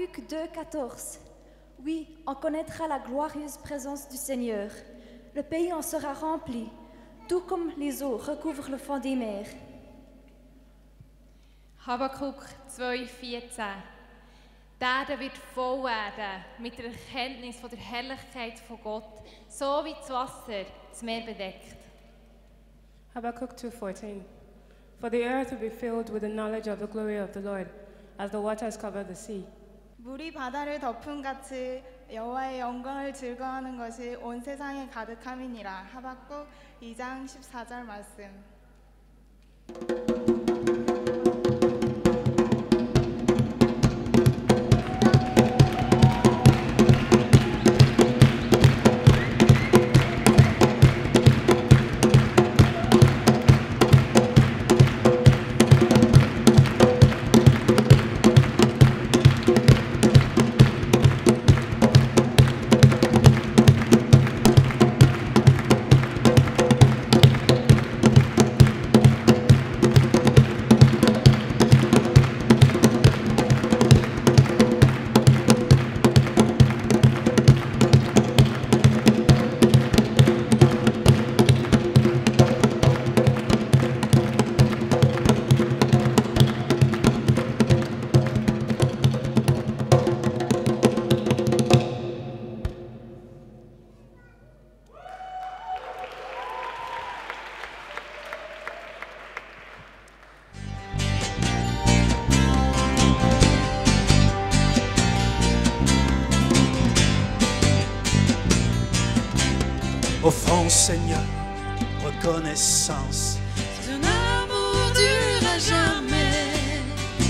Habakkuk 2, 14. Oui, on connaîtra la glorieuse présence du Seigneur. Le pays en sera rempli, tout comme les eaux recouvrent le fond des mers. Habakkuk 2,14. Die Erde wird voll werden mit der Erkenntnis von der Herrlichkeit von Gott, so wie das Wasser das Meer bedeckt. Habakkuk 2:14. For the earth will be filled with the knowledge of the glory of the Lord, as the waters cover the sea. 물이 바다를 덮은 같이 여호와의 영광을 즐거워하는 것이 온 세상에 가득함이니라. 하박국 2장 14절 말씀. Offrons, Seigneur, reconnaissance. Ton amour durera jamais.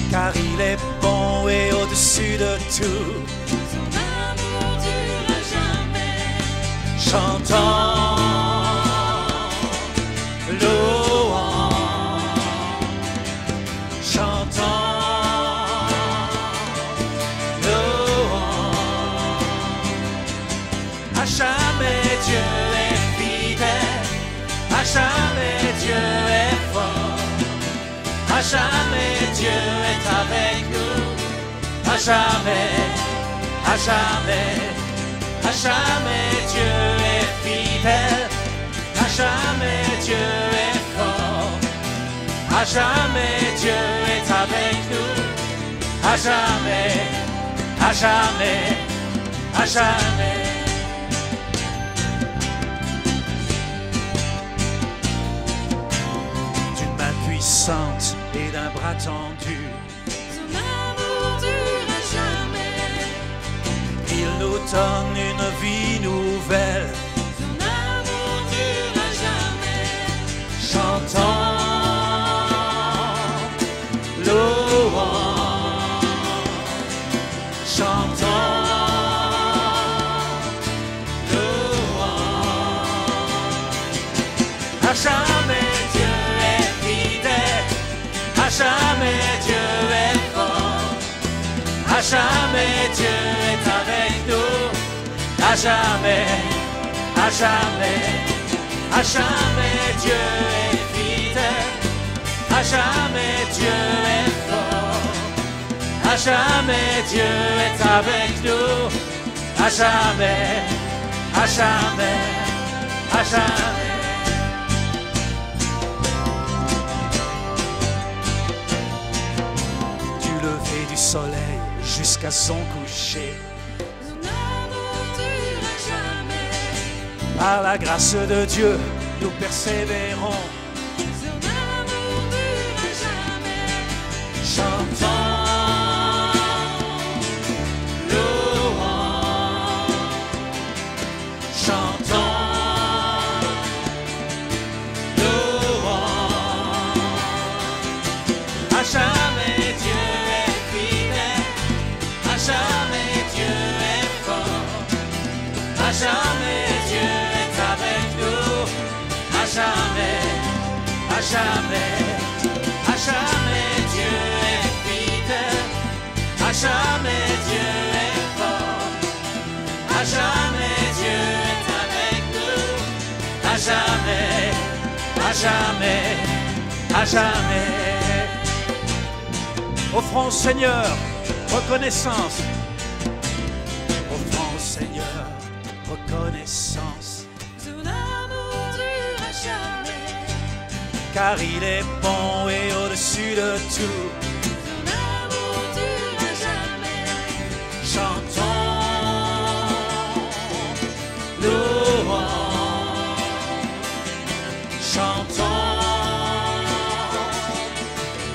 Car il est bon et au-dessus de tout. Ton amour durera jamais. Chantons, louons, chantons, louons. À jamais Dieu est fidèle, à jamais Dieu est fort, à jamais Dieu est avec nous, à jamais, à jamais, à jamais Dieu est fidèle, à jamais Dieu est fort, à jamais Dieu est avec nous, à jamais, à jamais, à jamais. Puissante et d'un bras tendu, Ton amour durera jamais. il nous donne une vie nouvelle. Ton amour durera jamais. Chantons, louons, chantons, louons. À jamais Dieu est fidèle, à jamais Dieu est fort, à jamais Dieu est avec nous, à jamais, à jamais, à jamais Dieu est fidèle, à jamais Dieu est fort, à jamais Dieu est avec nous, à jamais, à jamais, à jamais. Du soleil jusqu'à son coucher, Ton amour durera jamais. par la grâce de Dieu, nous persévérons. Ton amour durera jamais. Chantons, louons, chantons, louons. À jamais Dieu est fidèle, à jamais Dieu est fort, à jamais Dieu est avec nous, à jamais, à jamais, à jamais Dieu est fidèle, à jamais Dieu est fort, à jamais Dieu est avec nous, à jamais, à jamais, à jamais. Offrons, Seigneur, reconnaissance Seigneur, reconnaissance, Son amour durera jamais. car il est bon et au-dessus de tout. Son amour durera jamais. Chantons, louons, chantons,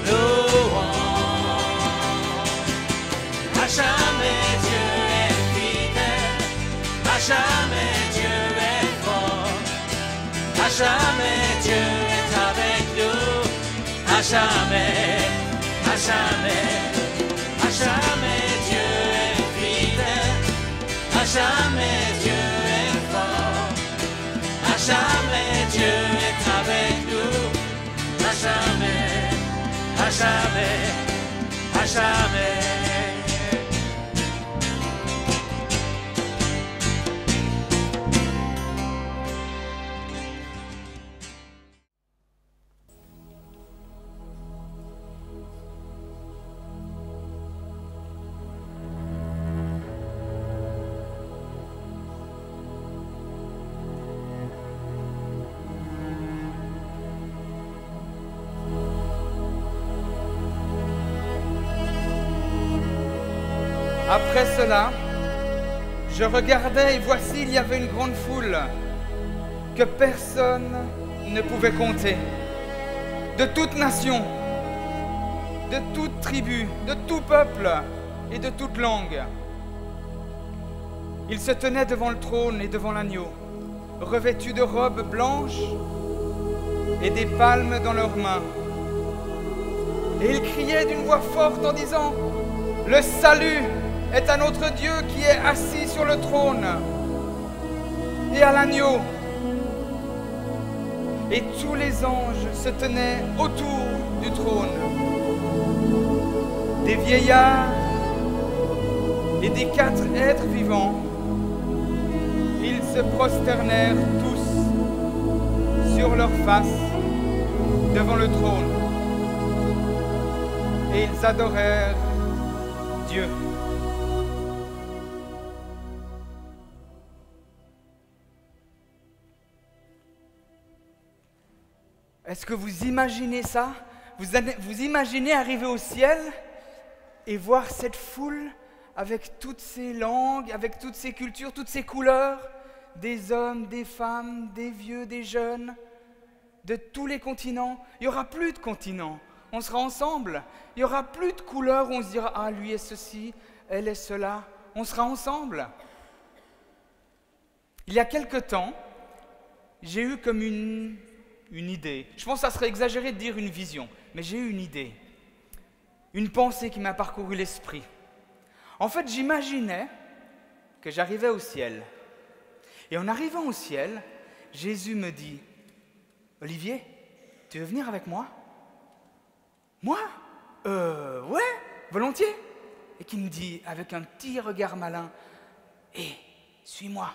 louons. À jamais Dieu est fidèle, à jamais Dieu est fort, à jamais Dieu est avec nous, à jamais, à jamais, à jamais Dieu est fidèle, à jamais Dieu est fort, à jamais Dieu est avec nous, à jamais, à jamais, à jamais. Après cela, je regardais et voici, il y avait une grande foule que personne ne pouvait compter, de toute nation, de toute tribu, de tout peuple et de toute langue. Ils se tenaient devant le trône et devant l'agneau, revêtus de robes blanches et des palmes dans leurs mains. Et ils criaient d'une voix forte en disant « Le salut est à notre Dieu qui est assis sur le trône et à l'agneau. » Et tous les anges se tenaient autour du trône. Des vieillards et des 4 êtres vivants, ils se prosternèrent tous sur leur face devant le trône. Et ils adorèrent Dieu. Est-ce que vous imaginez ça? Vous imaginez arriver au ciel et voir cette foule avec toutes ces langues, avec toutes ces cultures, toutes ces couleurs, des hommes, des femmes, des vieux, des jeunes, de tous les continents. Il n'y aura plus de continents, on sera ensemble. Il n'y aura plus de couleurs où on se dira « Ah, lui est ceci, elle est cela ». On sera ensemble. Il y a quelque temps, j'ai eu comme une idée. Je pense que ça serait exagéré de dire une vision, mais j'ai eu une idée. Une pensée qui m'a parcouru l'esprit. En fait, j'imaginais que j'arrivais au ciel. Et en arrivant au ciel, Jésus me dit « Olivier, tu veux venir avec moi ?» Moi ? Ouais, volontiers. Et qui me dit avec un petit regard malin « Hé, suis-moi ».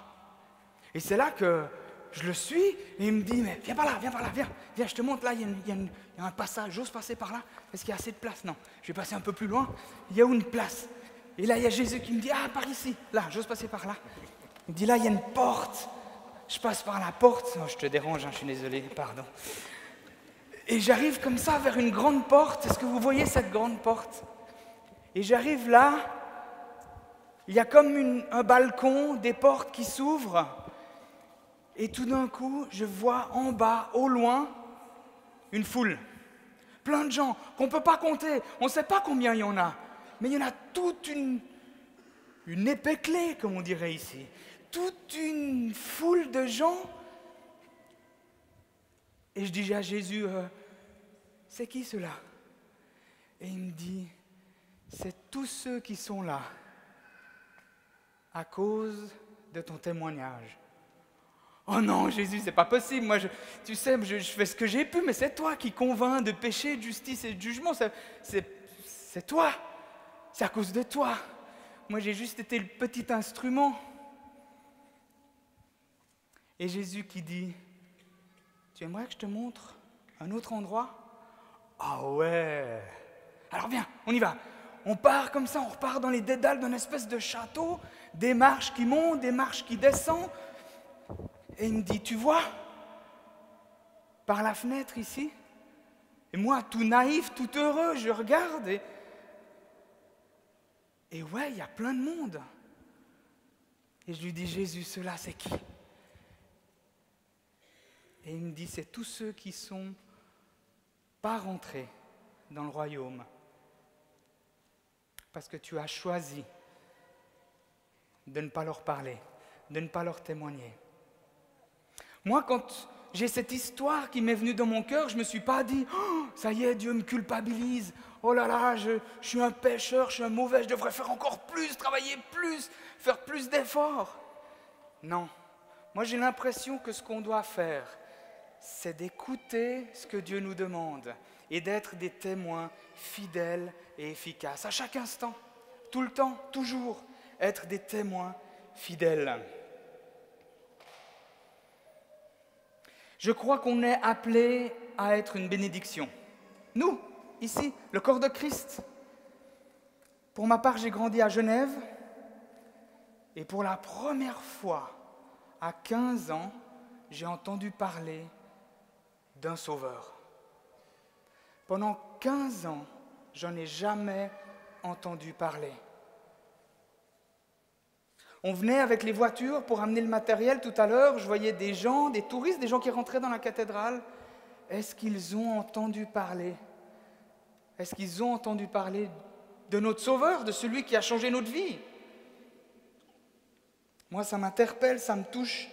Et c'est là que je le suis et il me dit « Mais viens par là, viens, je te montre là, il y a un passage, j'ose passer par là. Est-ce qu'il y a assez de place ? Non, je vais passer un peu plus loin. Il y a où une place ? Et là, il y a Jésus qui me dit « Ah, par ici, là, j'ose passer par là. » Il me dit « Là, il y a une porte. » Je passe par la porte. Oh, je te dérange, hein, je suis désolé, pardon. Et j'arrive comme ça vers une grande porte. Est-ce que vous voyez cette grande porte ? Et j'arrive là, il y a comme un balcon, des portes qui s'ouvrent. Et tout d'un coup, je vois en bas, au loin, une foule. Plein de gens qu'on ne peut pas compter. On ne sait pas combien il y en a. Mais il y en a toute une épée clé, comme on dirait ici. Toute une foule de gens. Et je dis à Jésus, c'est qui ceux-là ? Et il me dit, c'est tous ceux qui sont là à cause de ton témoignage. Oh non, Jésus, c'est pas possible. Moi, tu sais, je fais ce que j'ai pu, mais c'est toi qui convainc de péché, de justice et de jugement. C'est toi. C'est à cause de toi. Moi, j'ai juste été le petit instrument. Et Jésus qui dit, tu aimerais que je te montre un autre endroit ? Ah ouais. Alors viens, on y va. On part comme ça, on repart dans les dédales d'un espèce de château, des marches qui montent, des marches qui descendent. Et il me dit, tu vois, par la fenêtre ici, et moi, tout naïf, tout heureux, je regarde et ouais, il y a plein de monde. Et je lui dis, Jésus, ceux-là, c'est qui? Et il me dit, c'est tous ceux qui ne sont pas rentrés dans le royaume. Parce que tu as choisi de ne pas leur parler, de ne pas leur témoigner. Moi, quand j'ai cette histoire qui m'est venue dans mon cœur, je ne me suis pas dit oh, « ça y est, Dieu me culpabilise, oh là là, je suis un pécheur, je suis un mauvais, je devrais faire encore plus, travailler plus, faire plus d'efforts. » Non, moi j'ai l'impression que ce qu'on doit faire, c'est d'écouter ce que Dieu nous demande et d'être des témoins fidèles et efficaces, à chaque instant, tout le temps, toujours, être des témoins fidèles. Je crois qu'on est appelé à être une bénédiction. Nous, ici, le corps de Christ. Pour ma part, j'ai grandi à Genève et pour la première fois, à 15 ans, j'ai entendu parler d'un sauveur. Pendant 15 ans, j'en ai jamais entendu parler. On venait avec les voitures pour amener le matériel tout à l'heure. Je voyais des gens, des touristes, des gens qui rentraient dans la cathédrale. Est-ce qu'ils ont entendu parler? Est-ce qu'ils ont entendu parler de notre Sauveur, de celui qui a changé notre vie? Moi, ça m'interpelle, ça me touche.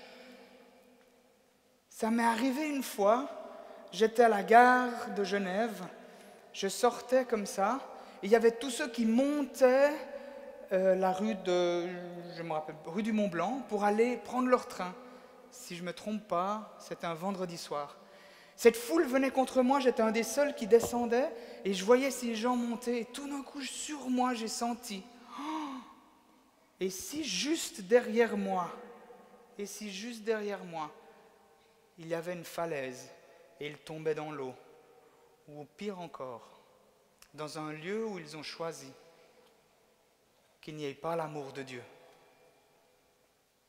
Ça m'est arrivé une fois, j'étais à la gare de Genève, je sortais comme ça, et il y avait tous ceux qui montaient la rue rue du Mont-Blanc pour aller prendre leur train. Si je ne me trompe pas, c'était un vendredi soir. Cette foule venait contre moi, j'étais un des seuls qui descendait et je voyais ces gens monter et tout d'un coup, sur moi, j'ai senti oh, et si juste derrière moi, il y avait une falaise et ils tombaient dans l'eau, ou pire encore, dans un lieu où ils ont choisi qu'il n'y ait pas l'amour de Dieu.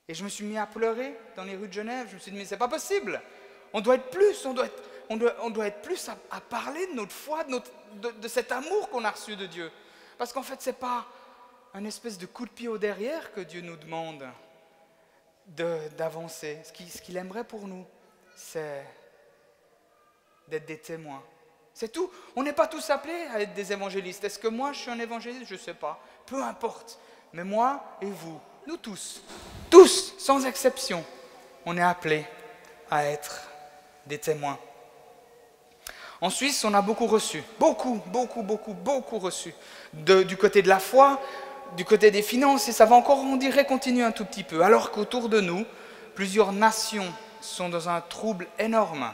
Et je me suis mis à pleurer dans les rues de Genève. Je me suis dit, mais c'est pas possible. On doit être plus, on doit être plus à parler de notre foi, de cet amour qu'on a reçu de Dieu. Parce qu'en fait, c'est pas un espèce de coup de pied au derrière que Dieu nous demande d'avancer. Ce qu'il aimerait pour nous, c'est d'être des témoins. C'est tout. On n'est pas tous appelés à être des évangélistes. Est-ce que moi, je suis un évangéliste? Je ne sais pas. Peu importe. Mais moi et vous, nous tous, sans exception, on est appelés à être des témoins. En Suisse, on a beaucoup reçu. Beaucoup reçu. Du côté de la foi, du côté des finances, et ça va encore, on dirait, continuer un tout petit peu. Alors qu'autour de nous, plusieurs nations sont dans un trouble énorme.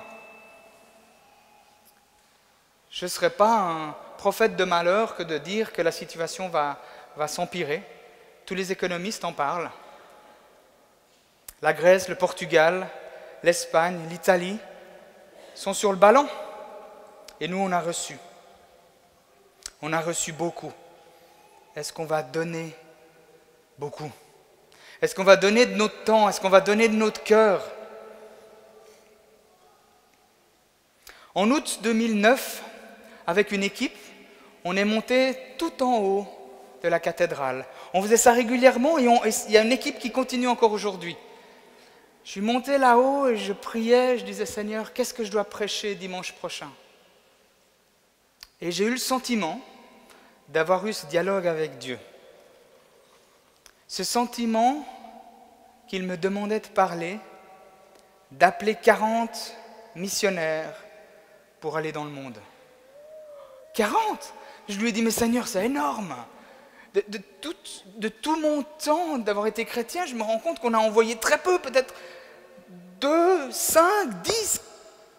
Je ne serais pas un prophète de malheur que de dire que la situation va s'empirer. Tous les économistes en parlent. La Grèce, le Portugal, l'Espagne, l'Italie sont sur le ballon. Et nous, on a reçu. On a reçu beaucoup. Est-ce qu'on va donner beaucoup? Est-ce qu'on va donner de notre temps? Est-ce qu'on va donner de notre cœur? En août 2009, avec une équipe, on est monté tout en haut de la cathédrale. On faisait ça régulièrement et il y a une équipe qui continue encore aujourd'hui. Je suis monté là-haut et je priais, je disais « Seigneur, qu'est-ce que je dois prêcher dimanche prochain ?» Et j'ai eu le sentiment d'avoir eu ce dialogue avec Dieu. Ce sentiment qu'il me demandait de parler, d'appeler 40 missionnaires pour aller dans le monde. 40! Je lui ai dit, mais Seigneur, c'est énorme. De tout mon temps d'avoir été chrétien, je me rends compte qu'on a envoyé très peu, peut-être 2, 5, 10,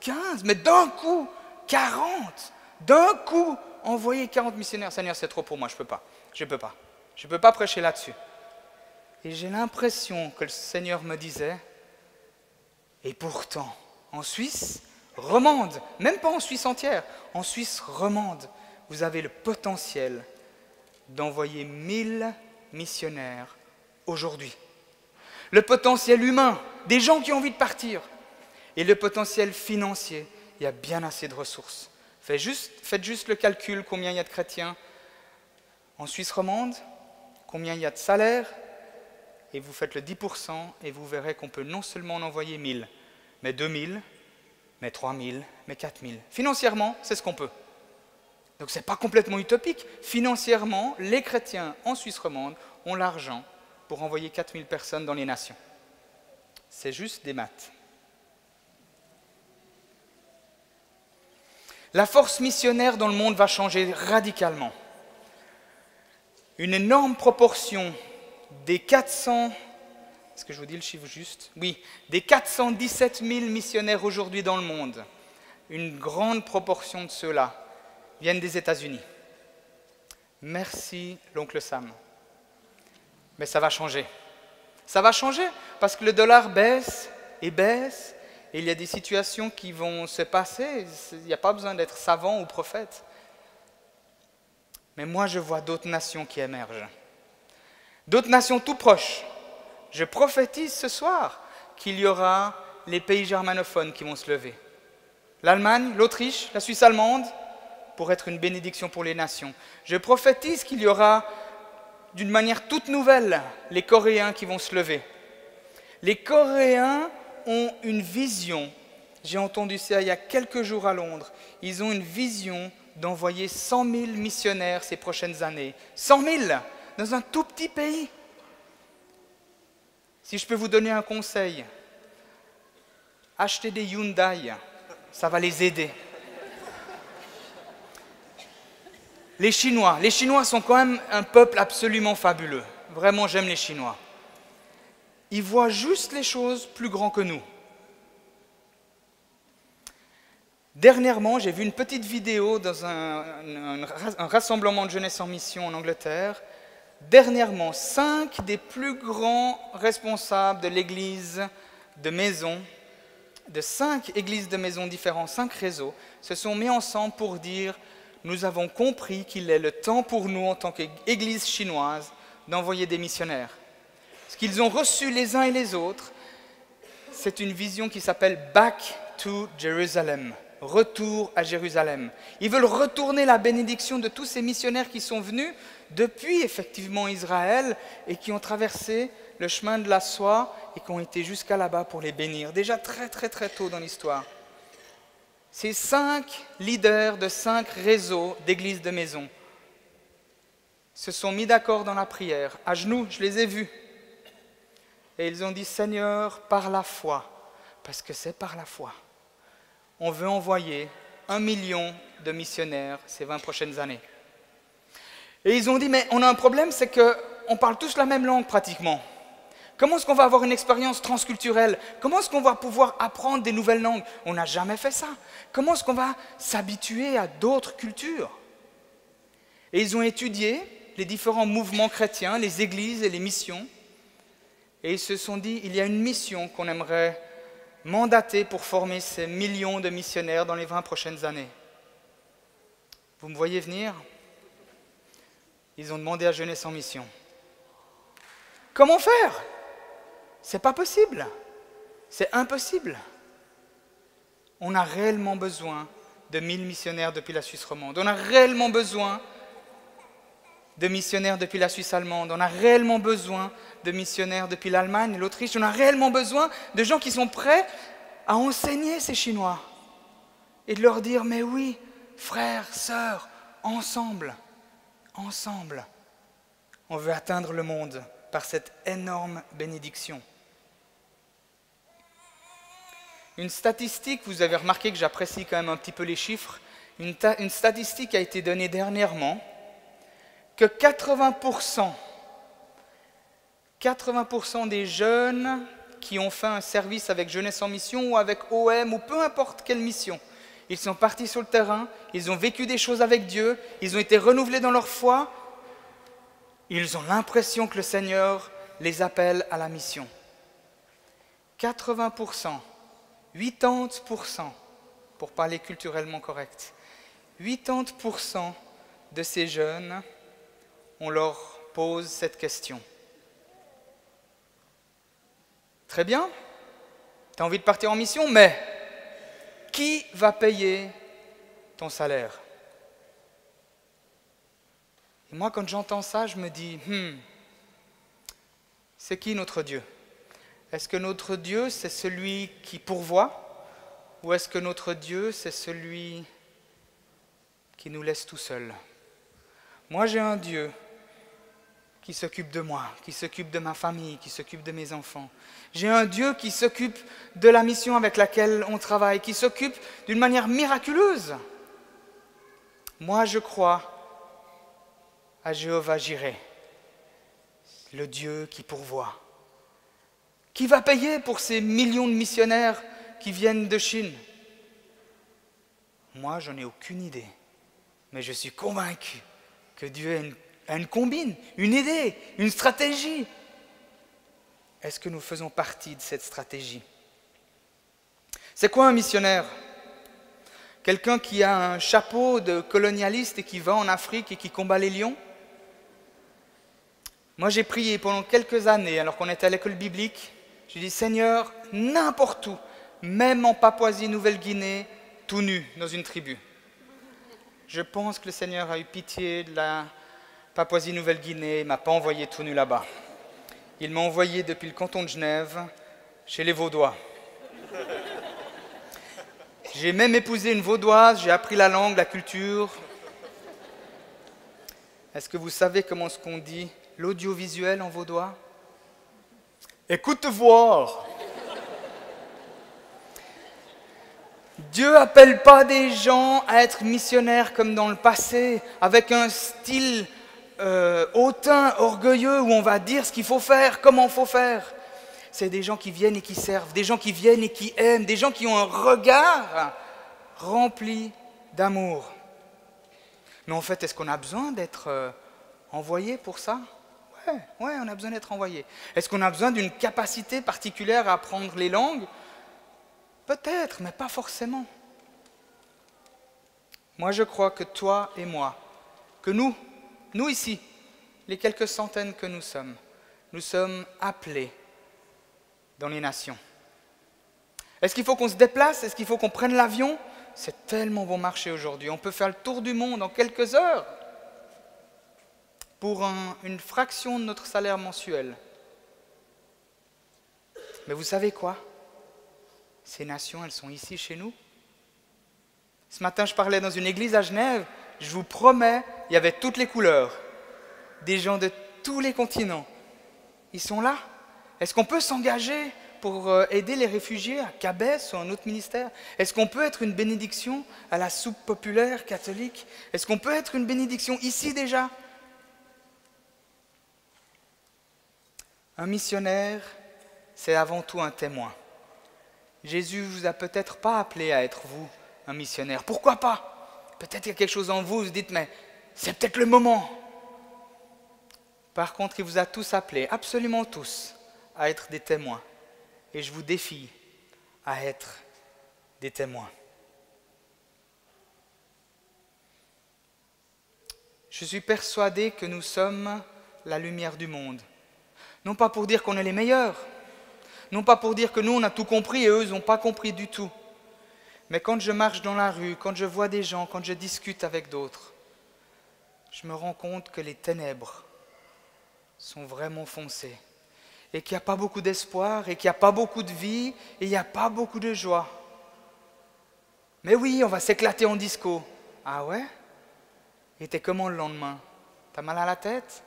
15, mais d'un coup, 40. D'un coup, envoyer 40 missionnaires. Seigneur, c'est trop pour moi, je peux pas. Je peux pas prêcher là-dessus. Et j'ai l'impression que le Seigneur me disait, et pourtant, en Suisse romande, même pas en Suisse entière, en Suisse romande, vous avez le potentiel d'envoyer 1000 missionnaires aujourd'hui. Le potentiel humain, des gens qui ont envie de partir, et le potentiel financier, il y a bien assez de ressources. Faites juste le calcul, combien il y a de chrétiens en Suisse romande, combien il y a de salaires, et vous faites le 10%, et vous verrez qu'on peut non seulement en envoyer 1000, mais 2000, mais 3000, mais 4000. Financièrement, c'est ce qu'on peut. Donc ce n'est pas complètement utopique. Financièrement, les chrétiens en Suisse romande ont l'argent pour envoyer 4000 personnes dans les nations. C'est juste des maths. La force missionnaire dans le monde va changer radicalement. Une énorme proportion des 400... Est-ce que je vous dis le chiffre juste? Oui, des 417 000 missionnaires aujourd'hui dans le monde, une grande proportion de ceux-là viennent des États-Unis. Merci, l'oncle Sam. Mais ça va changer. Ça va changer parce que le dollar baisse et baisse, et il y a des situations qui vont se passer. Il n'y a pas besoin d'être savant ou prophète. Mais moi, je vois d'autres nations qui émergent. D'autres nations tout proches. Je prophétise ce soir qu'il y aura les pays germanophones qui vont se lever. L'Allemagne, l'Autriche, la Suisse allemande, pour être une bénédiction pour les nations. Je prophétise qu'il y aura, d'une manière toute nouvelle, les Coréens qui vont se lever. Les Coréens ont une vision. J'ai entendu ça il y a quelques jours à Londres. Ils ont une vision d'envoyer 100 000 missionnaires ces prochaines années. 100 000 dans un tout petit pays. Si je peux vous donner un conseil, achetez des Hyundai, ça va les aider. Les Chinois sont quand même un peuple absolument fabuleux. Vraiment, j'aime les Chinois. Ils voient juste les choses plus grands que nous. Dernièrement, j'ai vu une petite vidéo dans un rassemblement de jeunesse en mission en Angleterre. Dernièrement, 5 des plus grands responsables de l'église de maison, de 5 églises de maison différentes, 5 réseaux, se sont mis ensemble pour dire « Nous avons compris qu'il est le temps pour nous, en tant qu'église chinoise, d'envoyer des missionnaires. » Ce qu'ils ont reçu les uns et les autres, c'est une vision qui s'appelle « Back to Jerusalem ». Retour à Jérusalem. Ils veulent retourner la bénédiction de tous ces missionnaires qui sont venus depuis effectivement Israël et qui ont traversé le chemin de la soie et qui ont été jusqu'à là-bas pour les bénir, déjà très très très tôt dans l'histoire. Ces 5 leaders de 5 réseaux d'églises de maison se sont mis d'accord dans la prière, à genoux, je les ai vus. Et ils ont dit, Seigneur, par la foi, parce que c'est par la foi, on veut envoyer 1 million de missionnaires ces 20 prochaines années. Et ils ont dit, mais on a un problème, c'est qu'on parle tous la même langue pratiquement. Comment est-ce qu'on va avoir une expérience transculturelle? Comment est-ce qu'on va pouvoir apprendre des nouvelles langues? On n'a jamais fait ça. Comment est-ce qu'on va s'habituer à d'autres cultures? Et ils ont étudié les différents mouvements chrétiens, les églises et les missions. Et ils se sont dit, il y a une mission qu'on aimerait mandaté pour former ces millions de missionnaires dans les 20 prochaines années. Vous me voyez venir? Ils ont demandé à Jeunesse en Mission. Comment faire? C'est pas possible. C'est impossible. On a réellement besoin de 1000 missionnaires depuis la Suisse romande. On a réellement besoin de missionnaires depuis la Suisse allemande. On a réellement besoin de missionnaires depuis l'Allemagne et l'Autriche. On a réellement besoin de gens qui sont prêts à enseigner ces Chinois et de leur dire, mais oui, frères, sœurs, ensemble, on veut atteindre le monde par cette énorme bénédiction. Une statistique, vous avez remarqué que j'apprécie quand même un petit peu les chiffres, une statistique a été donnée dernièrement, que 80% des jeunes qui ont fait un service avec Jeunesse en Mission ou avec OM ou peu importe quelle mission, ils sont partis sur le terrain, ils ont vécu des choses avec Dieu, ils ont été renouvelés dans leur foi, ils ont l'impression que le Seigneur les appelle à la mission. 80%, 80%, pour parler culturellement correct, 80% de ces jeunes on leur pose cette question. Très bien, tu as envie de partir en mission, mais qui va payer ton salaire? Et moi, quand j'entends ça, je me dis, c'est qui notre Dieu? Est-ce que notre Dieu, c'est celui qui pourvoit? Ou est-ce que notre Dieu, c'est celui qui nous laisse tout seuls? Moi, j'ai un Dieu qui s'occupe de moi, qui s'occupe de ma famille, qui s'occupe de mes enfants. J'ai un Dieu qui s'occupe de la mission avec laquelle on travaille, qui s'occupe d'une manière miraculeuse. Moi, je crois à Jéhovah Jireh, le Dieu qui pourvoit. Qui va payer pour ces millions de missionnaires qui viennent de Chine? Moi, j'en ai aucune idée, mais je suis convaincu que Dieu a une combine, une idée, une stratégie. Est-ce que nous faisons partie de cette stratégie? C'est quoi un missionnaire? Quelqu'un qui a un chapeau de colonialiste et qui va en Afrique et qui combat les lions? Moi, j'ai prié pendant quelques années, alors qu'on était à l'école biblique. J'ai dit, Seigneur, n'importe où, même en Papouasie-Nouvelle-Guinée, tout nu, dans une tribu. Je pense que le Seigneur a eu pitié de la Papouasie-Nouvelle-Guinée, il ne m'a pas envoyé tout nu là-bas. Il m'a envoyé depuis le canton de Genève, chez les Vaudois. J'ai même épousé une Vaudoise, j'ai appris la langue, la culture. Est-ce que vous savez comment est-ce qu'on dit l'audiovisuel en vaudois? Écoute voir. Dieu n'appelle pas des gens à être missionnaires comme dans le passé, avec un style hautain, orgueilleux, où on va dire ce qu'il faut faire, comment il faut faire. C'est des gens qui viennent et qui servent, des gens qui viennent et qui aiment, des gens qui ont un regard rempli d'amour. Mais en fait, est-ce qu'on a besoin d'être envoyé pour ça? Ouais, on a besoin d'être envoyé. Est-ce qu'on a besoin d'une capacité particulière à apprendre les langues? Peut-être, mais pas forcément. Moi, je crois que toi et moi, que nous ici, les quelques centaines que nous sommes appelés dans les nations. Est-ce qu'il faut qu'on se déplace? Est-ce qu'il faut qu'on prenne l'avion? C'est tellement bon marché aujourd'hui. On peut faire le tour du monde en quelques heures pour une fraction de notre salaire mensuel. Mais vous savez quoi? Ces nations, elles sont ici chez nous. Ce matin, je parlais dans une église à Genève. Je vous promets, il y avait toutes les couleurs. Des gens de tous les continents. Ils sont là. Est-ce qu'on peut s'engager pour aider les réfugiés à Cabès ou un autre ministère? Est-ce qu'on peut être une bénédiction à la soupe populaire catholique? Est-ce qu'on peut être une bénédiction ici déjà? Un missionnaire, c'est avant tout un témoin. Jésus ne vous a peut-être pas appelé à être vous, un missionnaire. Pourquoi pas? Peut-être qu'il y a quelque chose en vous, vous vous dites, mais c'est peut-être le moment. Par contre, il vous a tous appelés, absolument tous, à être des témoins. Et je vous défie à être des témoins. Je suis persuadé que nous sommes la lumière du monde. Non pas pour dire qu'on est les meilleurs, non pas pour dire que nous on a tout compris et eux ils n'ont pas compris du tout. Mais quand je marche dans la rue, quand je vois des gens, quand je discute avec d'autres, je me rends compte que les ténèbres sont vraiment foncées. Et qu'il n'y a pas beaucoup d'espoir, et qu'il n'y a pas beaucoup de vie, et il n'y a pas beaucoup de joie. Mais oui, on va s'éclater en disco. Ah ouais? Et t'es comment le lendemain? T'as mal à la tête?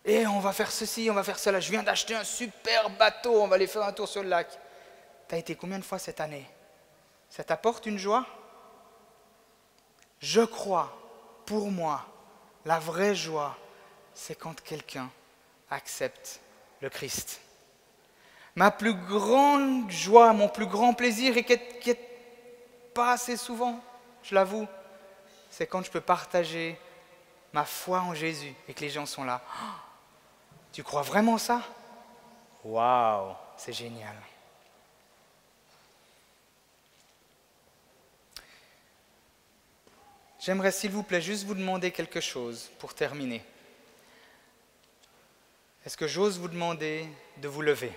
Et on va faire ceci, on va faire cela. Je viens d'acheter un super bateau, on va aller faire un tour sur le lac. T'as été combien de fois cette année? Ça t'apporte une joie? Je crois, pour moi, la vraie joie, c'est quand quelqu'un accepte le Christ. Ma plus grande joie, mon plus grand plaisir, et qui est pas assez souvent, je l'avoue, c'est quand je peux partager ma foi en Jésus et que les gens sont là. Oh, tu crois vraiment ça? Waouh, c'est génial. J'aimerais s'il vous plaît juste vous demander quelque chose pour terminer. Est-ce que j'ose vous demander de vous lever?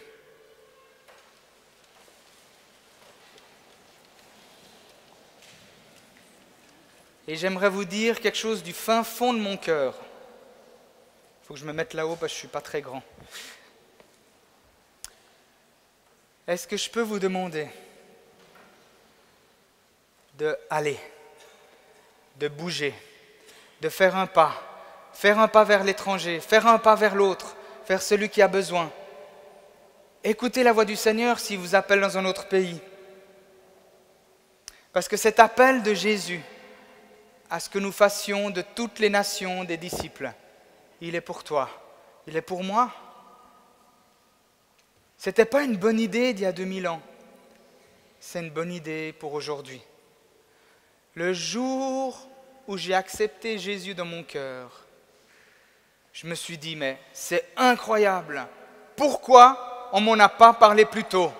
Et j'aimerais vous dire quelque chose du fin fond de mon cœur. Il faut que je me mette là-haut parce que je ne suis pas très grand. Est-ce que je peux vous demander de aller, de bouger, de faire un pas vers l'étranger, faire un pas vers l'autre, vers celui qui a besoin. Écoutez la voix du Seigneur s'il vous appelle dans un autre pays. Parce que cet appel de Jésus à ce que nous fassions de toutes les nations des disciples, il est pour toi, il est pour moi. Ce n'était pas une bonne idée d'il y a 2000 ans, c'est une bonne idée pour aujourd'hui. Le jour où j'ai accepté Jésus dans mon cœur, je me suis dit, mais c'est incroyable, pourquoi on ne m'en a pas parlé plus tôt?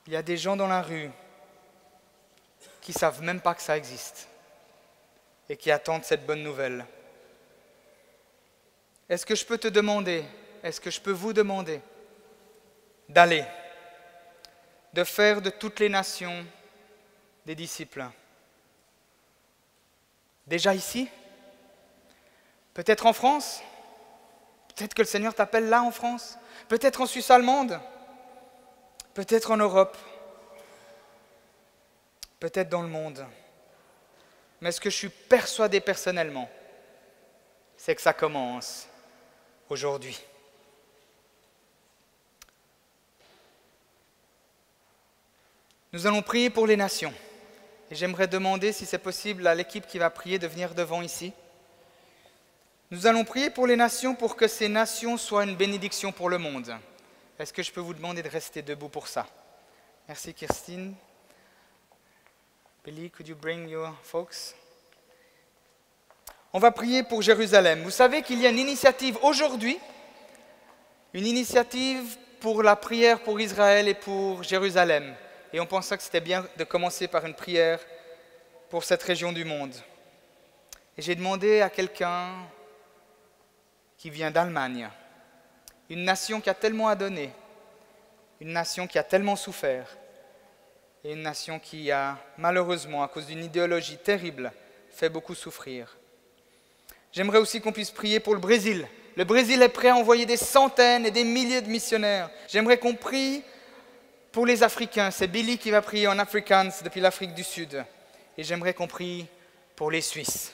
Il y a des gens dans la rue qui ne savent même pas que ça existe et qui attendent cette bonne nouvelle. Est-ce que je peux te demander, est-ce que je peux vous demander d'aller, de faire de toutes les nations des disciples? Déjà ici? Peut-être en France? Peut-être que le Seigneur t'appelle là en France? Peut-être en Suisse allemande? Peut-être en Europe? Peut-être dans le monde. Mais ce que je suis persuadé personnellement, c'est que ça commence aujourd'hui. Nous allons prier pour les nations. Et j'aimerais demander, si c'est possible, à l'équipe qui va prier de venir devant ici. Nous allons prier pour les nations pour que ces nations soient une bénédiction pour le monde. Est-ce que je peux vous demander de rester debout pour ça? Merci Kirstine. Billy, could you bring your folks? On va prier pour Jérusalem. Vous savez qu'il y a une initiative aujourd'hui, une initiative pour la prière pour Israël et pour Jérusalem. Et on pensait que c'était bien de commencer par une prière pour cette région du monde. Et j'ai demandé à quelqu'un qui vient d'Allemagne, une nation qui a tellement à donner, une nation qui a tellement souffert, et une nation qui a malheureusement, à cause d'une idéologie terrible, fait beaucoup souffrir. J'aimerais aussi qu'on puisse prier pour le Brésil. Le Brésil est prêt à envoyer des centaines et des milliers de missionnaires. J'aimerais qu'on prie pour les Africains. C'est Billy qui va prier en Afrikaans depuis l'Afrique du Sud. Et j'aimerais qu'on prie pour les Suisses,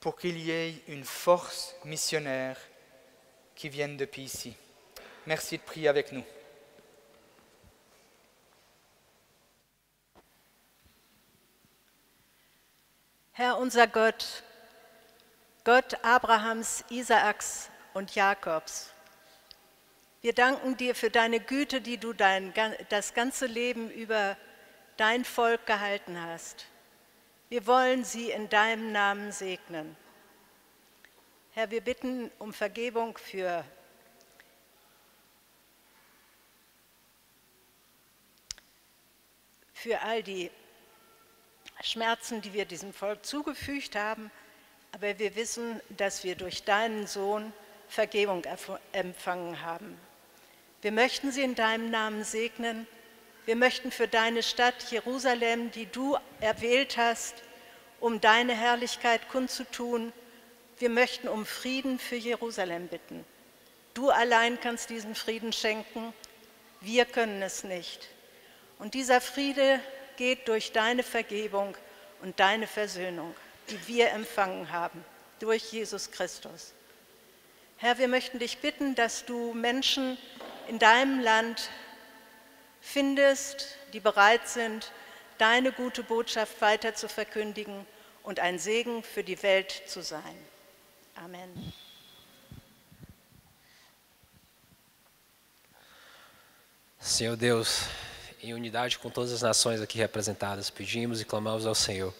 pour qu'il y ait une force missionnaire qui vienne depuis ici. Merci de prier avec nous. Herr unser Gott, Gott Abrahams, Isaaks und Jakobs, wir danken dir für deine Güte, die du das ganze Leben über dein Volk gehalten hast. Wir wollen sie in deinem Namen segnen. Herr, wir bitten um Vergebung für all die Schmerzen, die wir diesem Volk zugefügt haben, aber wir wissen, dass wir durch deinen Sohn Vergebung empfangen haben. Wir möchten sie in deinem Namen segnen. Wir möchten für deine Stadt Jerusalem, die du erwählt hast, um deine Herrlichkeit kundzutun, wir möchten um Frieden für Jerusalem bitten. Du allein kannst diesen Frieden schenken, wir können es nicht. Und dieser Friede geht durch deine Vergebung und deine Versöhnung, die wir empfangen haben, durch Jesus Christus. Herr, wir möchten dich bitten, dass du Menschen in deinem Land findest, die bereit sind, deine gute Botschaft weiter zu verkündigen und ein Segen für die Welt zu sein. Amen. Senhor Deus, em unidade com todas as nações aqui representadas, pedimos e clamamos ao Senhor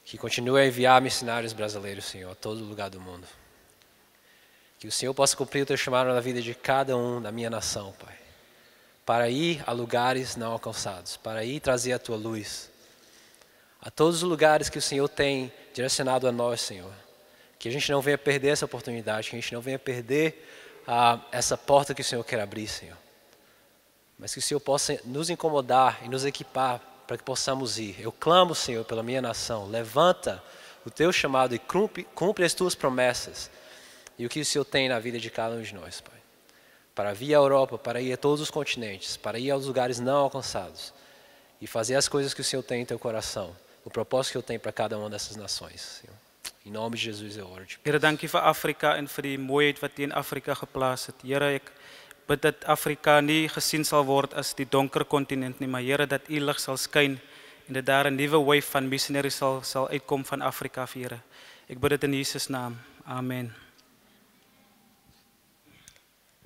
que continue a enviar missionários brasileiros, Senhor, a todo lugar do mundo. Que o Senhor possa cumprir o teu chamado na vida de cada um da minha nação, Pai. para ir a lugares não alcançados, para ir trazer a Tua luz a todos os lugares que o Senhor tem direcionado a nós, Senhor. Que a gente não venha perder essa oportunidade, que a gente não venha perder essa porta que o Senhor quer abrir, Senhor. Mas que o Senhor possa nos incomodar e nos equipar para que possamos ir. Eu clamo, Senhor, pela minha nação. Levanta o Teu chamado e cumpre as Tuas promessas. E o que o Senhor tem na vida de cada um de nós, Pai. Para vir à Europa, para ir a todos os continentes, para ir aos lugares não alcançados. E fazer as coisas que o Senhor tem em Teu coração. O propósito que eu tenho para cada uma dessas nações, Senhor. Em nome de Jesus eu oro. Here, dankie vir Afrika en vir die mooiheid wat U in Afrika geplaas het. Here, ek bid dat Afrika nie gesien sal word as die donker kontinent nie, maar Here, dat U lig sal skyn en dat daar 'n nuwe wave van missionaries sal uitkom van Afrika, Here. Ek bid dit in Jesus naam. Amen.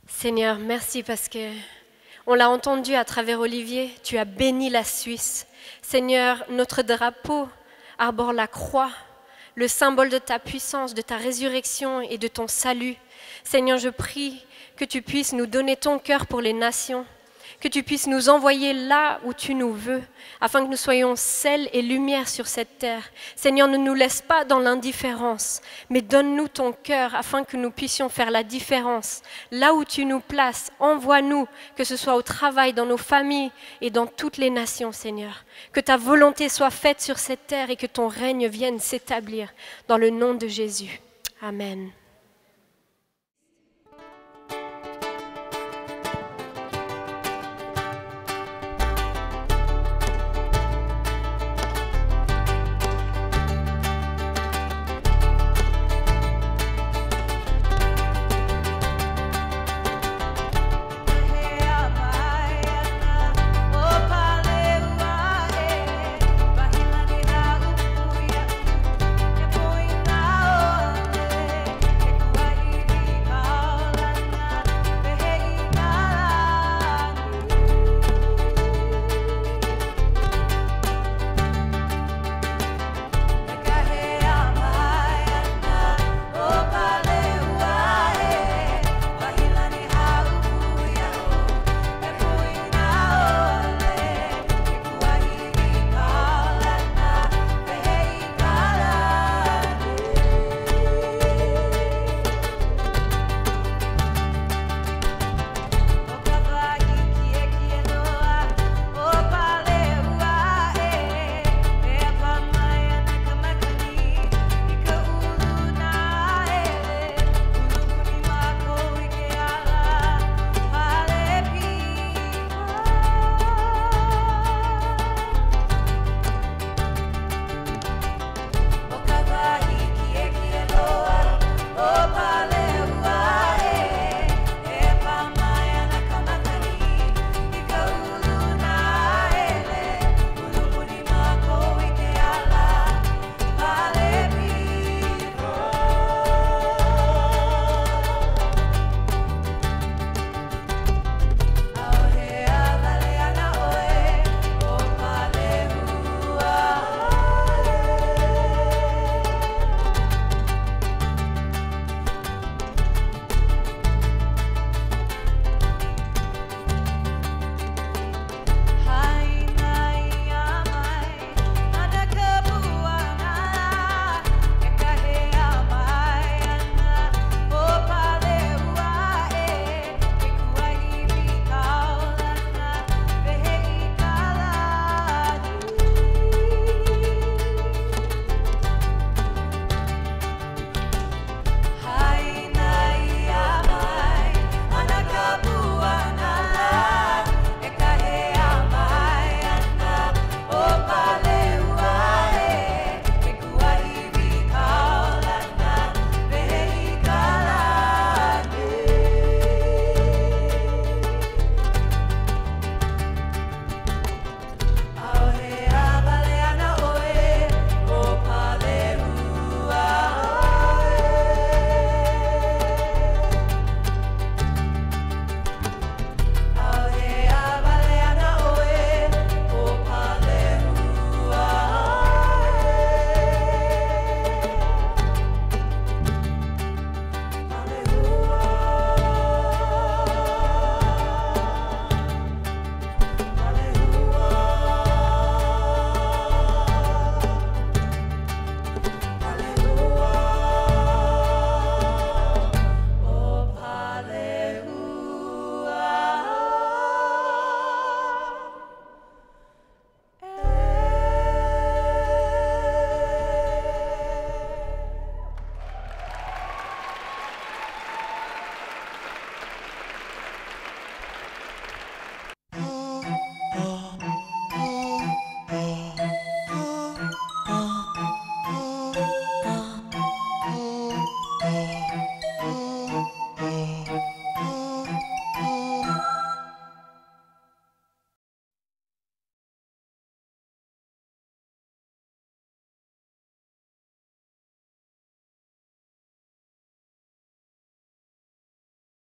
Seigneur, merci parce que on l'a entendu à travers Olivier, tu as béni la Suisse. Seigneur, notre drapeau arbore la croix, le symbole de ta puissance, de ta résurrection et de ton salut. Seigneur, je prie que tu puisses nous donner ton cœur pour les nations, que tu puisses nous envoyer là où tu nous veux, afin que nous soyons sel et lumière sur cette terre. Seigneur, ne nous laisse pas dans l'indifférence, mais donne-nous ton cœur afin que nous puissions faire la différence. Là où tu nous places, envoie-nous, que ce soit au travail, dans nos familles et dans toutes les nations, Seigneur. Que ta volonté soit faite sur cette terre et que ton règne vienne s'établir dans le nom de Jésus. Amen.